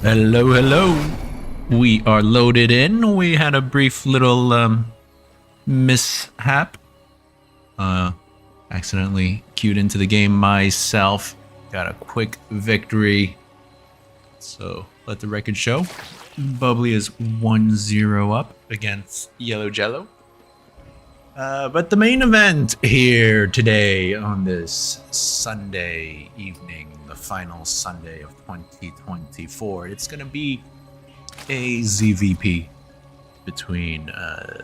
Hello, hello. We are loaded in. We had a brief little mishap. Accidentally queued into the game myself. Got a quick victory. So let the record show. Bubbly is 1-0 up against Yellow Jello. But the main event here today on this Sunday evening, the final Sunday of 2024, it's going to be a ZVP between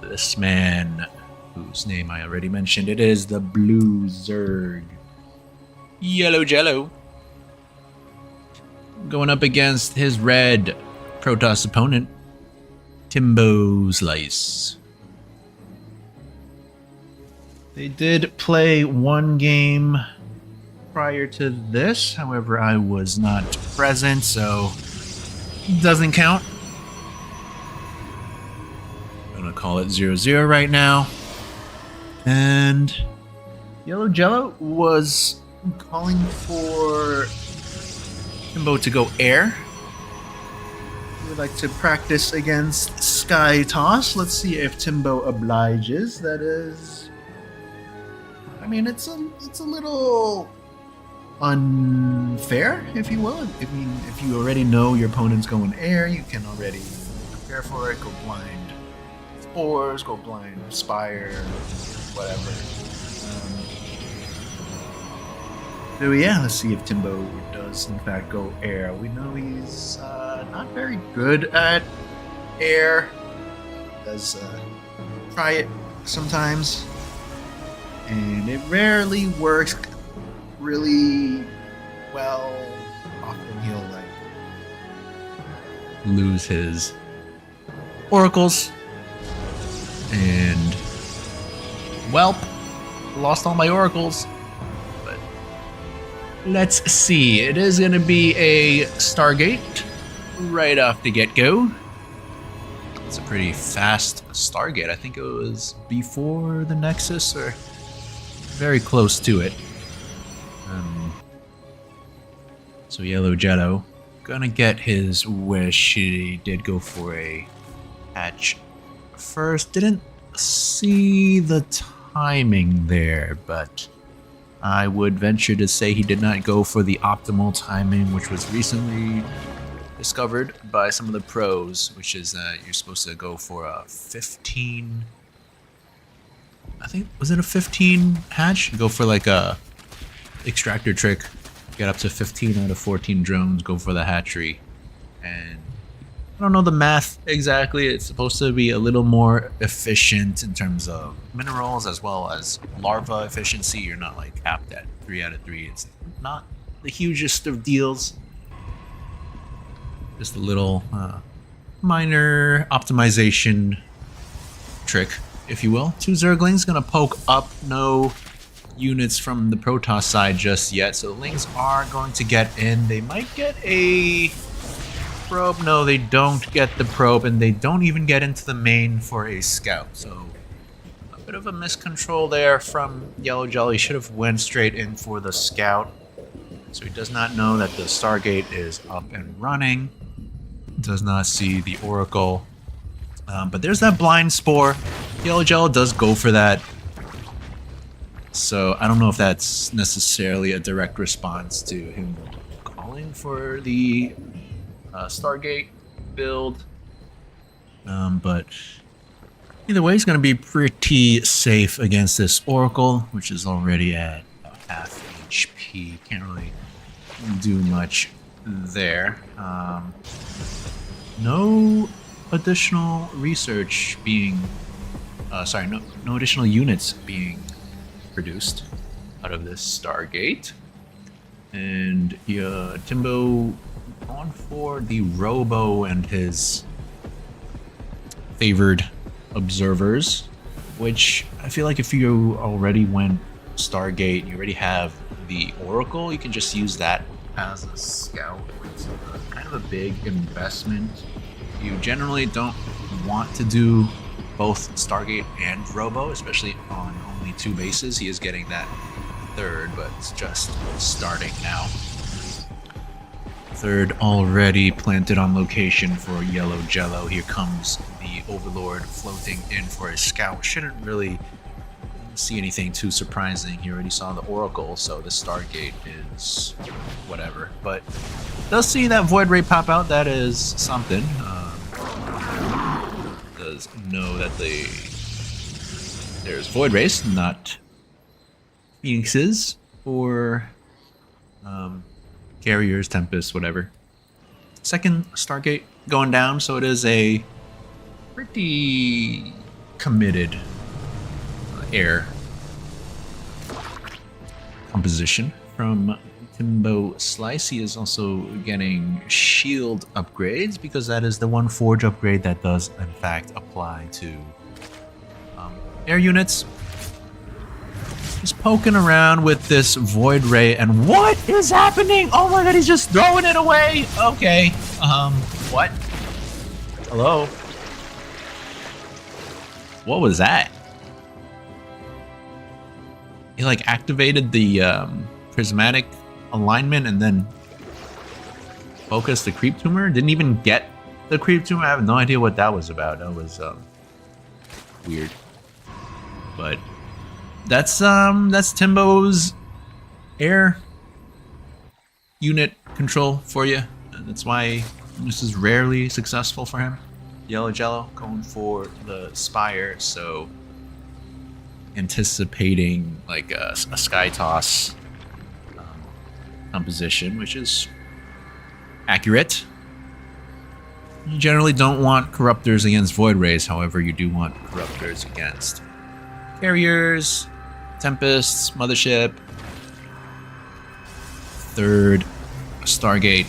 this man, whose name I already mentioned. It is the Blue Zerg, Yellow Jello, going up against his red Protoss opponent, Timbo Slice. They did play one game prior to this, however, I was not present, so doesn't count. I'm gonna call it 0-0 right now. And Yellow Jello was calling for Timbo to go air. We would like to practice against Sky Toss. Let's see if Timbo obliges. That is, I mean, it's a little unfair, if you will. I mean, if you already know your opponent's going air, you can already prepare for it. Go blind spores, go blind spire, whatever. So yeah, let's see if Timbo does in fact go air. We know he's not very good at air. Does try it sometimes, and it rarely works really well. Often he'll like lose his oracles, and welp, lost all my oracles. But let's see, it is gonna be a Stargate right off the get-go. It's a pretty fast Stargate. I think it was before the Nexus, or very close to it. So Yellow Jello gonna get his wish. He did go for a hatch first. Didn't see the timing there, but I would venture to say he did not go for the optimal timing, which was recently discovered by some of the pros, which is that you're supposed to go for a 15, I think, was it a 15 hatch? Go for like a extractor trick, get up to 15 out of 14 drones, go for the hatchery. And I don't know the math exactly. It's supposed to be a little more efficient in terms of minerals as well as larva efficiency. You're not like capped at 3 out of 3. It's not the hugest of deals. Just a little minor optimization trick, if you will. 2 Zerglings gonna poke up. No units from the Protoss side just yet, so the Lings are going to get in. They might get a probe. No, they don't get the probe, and they don't even get into the main for a scout. So a bit of a miscontrol there from Yellow Jello. He should have went straight in for the scout. So he does not know that the Stargate is up and running. Does not see the Oracle. But there's that blind spore. Yellow Jello does go for that. So I don't know if that's necessarily a direct response to him calling for the Stargate build. But either way, he's going to be pretty safe against this Oracle, which is already at half HP. Can't really do much there. No additional research being... no additional units being produced out of this Stargate. And Timbo on for the Robo and his favored observers, which I feel like if you already went Stargate, you already have the Oracle, you can just use that as a scout. It's kind of a big investment. You generally don't want to do both Stargate and Robo, especially on only 2 bases. He is getting that third, but it's just starting now. Third already planted on location for yellow jello. Here comes the Overlord floating in for a scout. Shouldn't really see anything too surprising. He already saw the Oracle, so the Stargate is whatever. But does see that Void Ray pop out. That is something. Does know that there's Void Rays, not Phoenixes or carriers, Tempest, whatever. Second Stargate going down, so it is a pretty committed air composition from Timbo Slice. He is also getting shield upgrades because that is the one forge upgrade that does in fact apply to air units. Just poking around with this Void Ray, and what is happening? Oh my god, he's just throwing it away. Okay, what? Hello? What was that? He like activated the prismatic alignment and then focused the creep tumor. Didn't even get the creep tumor. I have no idea what that was about. That was weird. But that's Timbo's air unit control for you. And that's why this is rarely successful for him. Yellow Jello going for the Spire, so anticipating like a Sky Toss composition, which is accurate. You generally don't want Corruptors against Void Rays, however, you do want Corruptors against Carriers, Tempests, Mothership. Third Stargate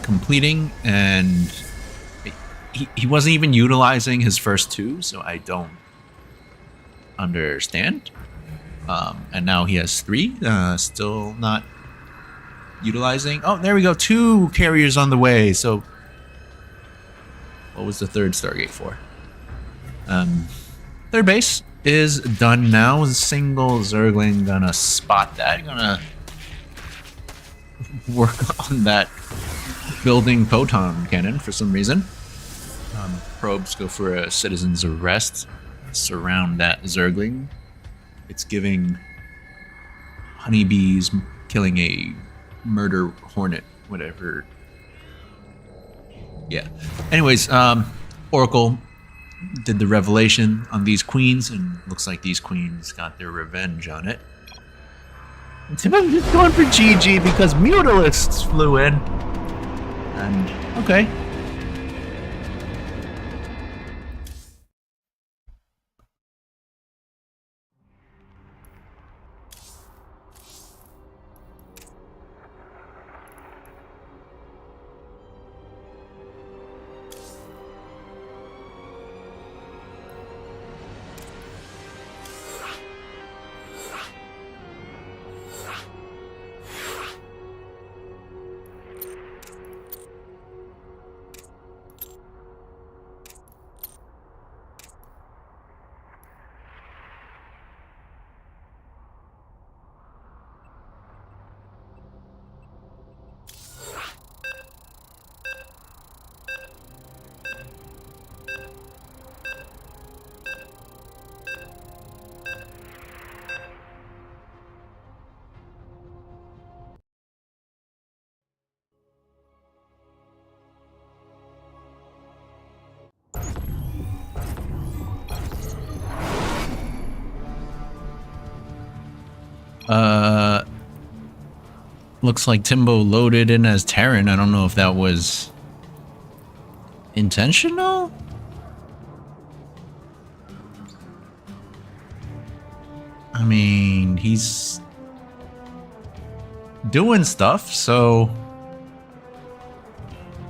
completing, and he wasn't even utilizing his first two, so I don't understand. And now he has three, still not utilizing. Oh, there we go, 2 carriers on the way. So what was the third Stargate for? Third base is done now. Single Zergling gonna spot that. Gonna work on that building photon cannon for some reason. Probes go for a citizen's arrest. Surround that Zergling. It's giving honeybees killing a murder hornet, whatever. Yeah. Anyways, Oracle did the revelation on these queens, and looks like these queens got their revenge on it. And Timbo's just going for GG because Mutalists flew in. And, okay. Looks like Timbo loaded in as Terran. I don't know if that was intentional? I mean, he's doing stuff, so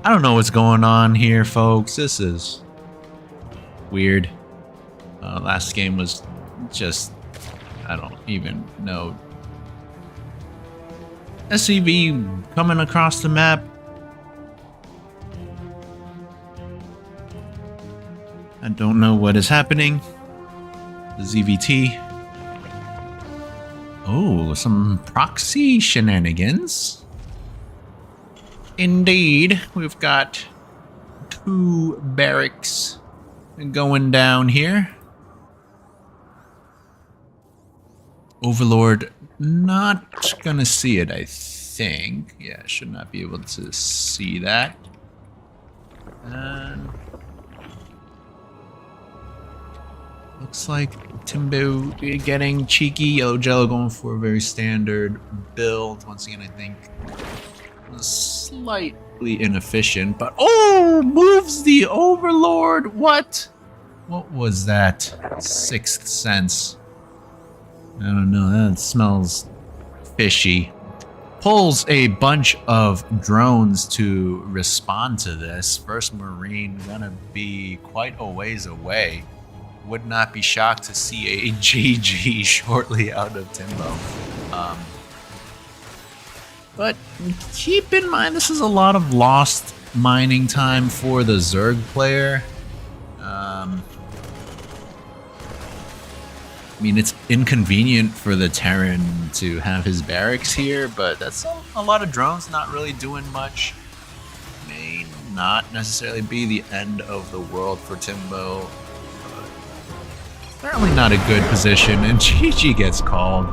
I don't know what's going on here, folks. This is weird. Last game was just, I don't even know. SCV coming across the map. I don't know what is happening. The ZVT. Oh, some proxy shenanigans. Indeed, we've got 2 barracks going down here. Overlord not gonna see it, I think. Yeah, should not be able to see that. And looks like Timbo getting cheeky. Yellow Jello going for a very standard build. Once again, I think slightly inefficient, but oh, moves the Overlord. What was that? Sixth Sense. I don't know, that smells fishy. Pulls a bunch of drones to respond to this. First Marine gonna be quite a ways away. Would not be shocked to see a GG shortly out of Timbo. But keep in mind, this is a lot of lost mining time for the Zerg player. I mean, it's inconvenient for the Terran to have his barracks here, but that's a lot of drones not really doing much. May not necessarily be the end of the world for Timbo. Certainly not a good position, and GG gets called.